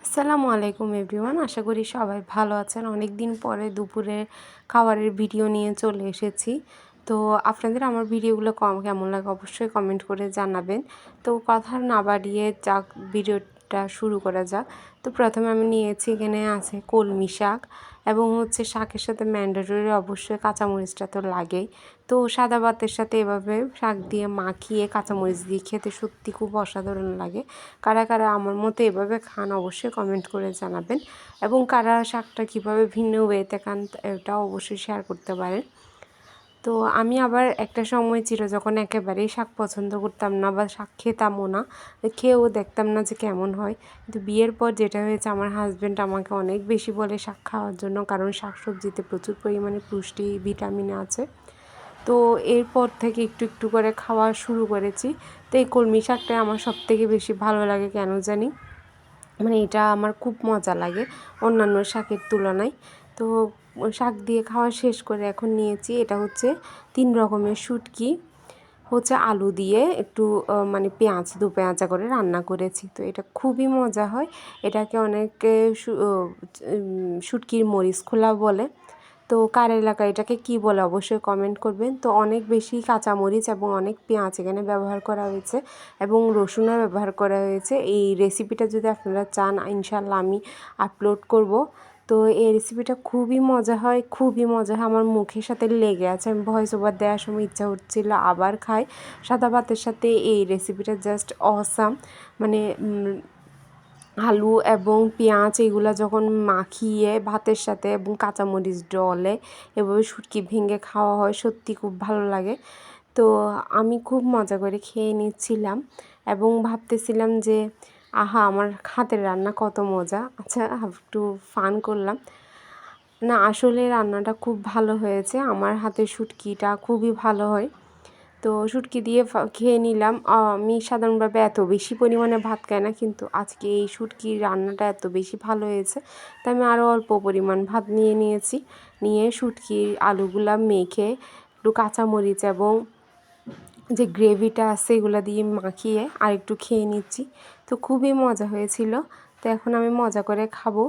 আসসালামু আলাইকুম এভরিওয়ান, আশা করি সবাই ভালো আছেন। অনেক দিন পরে দুপুরের খাবারের ভিডিও নিয়ে চলে এসেছি। তো আপনাদের আমার ভিডিওগুলো কেমন লাগে অবশ্যই কমেন্ট করে জানাবেন। তো কথা না বাড়িয়ে যাক, ভিডিওটা শুরু করা যাক। তো প্রথমে আমি নিয়েছি, এখানে আছে কলমি শাক এবং শাকের সাথে ম্যান্ডেটরি অবশ্যই কাঁচামরিচটা তো লাগেই। তো সাদা ভাতের সাথে এভাবে শাক দিয়ে মাখিয়ে কাঁচামরিচ দিয়ে খেতে সত্যি খুব অসাধারণ লাগে। কারা কারা আমার মতো এভাবে খান অবশ্যই কমেন্ট করে জানাবেন, এবং কারা শাকটা কীভাবে ভিন্ন ওয়েতে খান এটাও অবশ্যই শেয়ার করতে পারেন। তো আমি আবার একটা সময় ছিল যখন একেবারেই শাক পছন্দ করতাম না বা শাক খেতামও না, খেয়েও দেখতাম না যে কেমন হয়। কিন্তু বিয়ের পর যেটা হয়েছে, আমার হাজব্যান্ড আমাকে অনেক বেশি বলে শাক খাওয়ার জন্য, কারণ শাক সবজিতে প্রচুর পরিমাণে পুষ্টি ভিটামিন আছে। তো এরপর থেকে একটু একটু করে খাওয়া শুরু করেছি। তো এই কলমি শাকটা আমার সবথেকে বেশি ভালো লাগে কেন জানি, মানে এটা আমার খুব মজা লাগে অন্যান্য শাকের তুলনায়। তো শাক দিয়ে খাওয়া শেষ করে এখন নিয়েছি, এটা 3 রকমের শুটকি, আলু দিয়ে একটু মানে দু পেঁয়াজা করে রান্না করেছি। তো এটা খুবই মজা হয়। এটাকে অনেকে শুটকির মরিচ খোলা বলে। তো কার এলাকায় এটাকে কী বলে অবশ্যই কমেন্ট করবেন। তো অনেক বেশি কাঁচামরিচ এবং অনেক পেঁয়াজ এখানে ব্যবহার করা হয়েছে এবং রসুনও ব্যবহার করা হয়েছে। এই রেসিপিটা যদি আপনারা চান, ইনশাল্লাহ আমি আপলোড করব। তো এই রেসিপিটা খুবই মজা হয়, খুবই মজা হয়, আমার মুখের সাথে লেগে আছে। আমি ভয়েস ওভার দেওয়ার সময় ইচ্ছা হচ্ছিল আবার খাই। সাদা ভাতের সাথে এই রেসিপিটা জাস্ট অসাম। মানে আলু এবং পেঁয়াজ এগুলো যখন মাখিয়ে ভাতের সাথে এবং কাঁচামরিচ ডলে এভাবে শুটকি ভেঙে খাওয়া হয়, সত্যি খুব ভালো লাগে। তো আমি খুব মজা করে খেয়ে নিচ্ছিলাম এবং ভাবতেছিলাম যে আহা, আমার হাতের রান্না কত মজা। আচ্ছা, একটু ফান করলাম। না, আসলে রান্নাটা খুব ভালো হয়েছে, আমার হাতের শুটকিটা খুবই ভালো হয়। তো শুটকি দিয়ে খেয়ে নিলাম। আমি সাধারণভাবে এত বেশি পরিমাণে ভাত খাই না, কিন্তু আজকে এই শুটকির রান্নাটা এত বেশি ভালো হয়েছে তাই আমি আরও অল্প পরিমাণ ভাত নিয়েছি। নিয়ে শুটকির আলুগুলা মেখে একটু কাঁচামরিচ এবং যে গ্রেভিটা আছে এগুলো দিয়ে মাখিয়ে আর একটু খেয়ে নিচ্ছি। তো খুবই মজা হয়েছিল। তো এখন আমি মজা করে খাবো।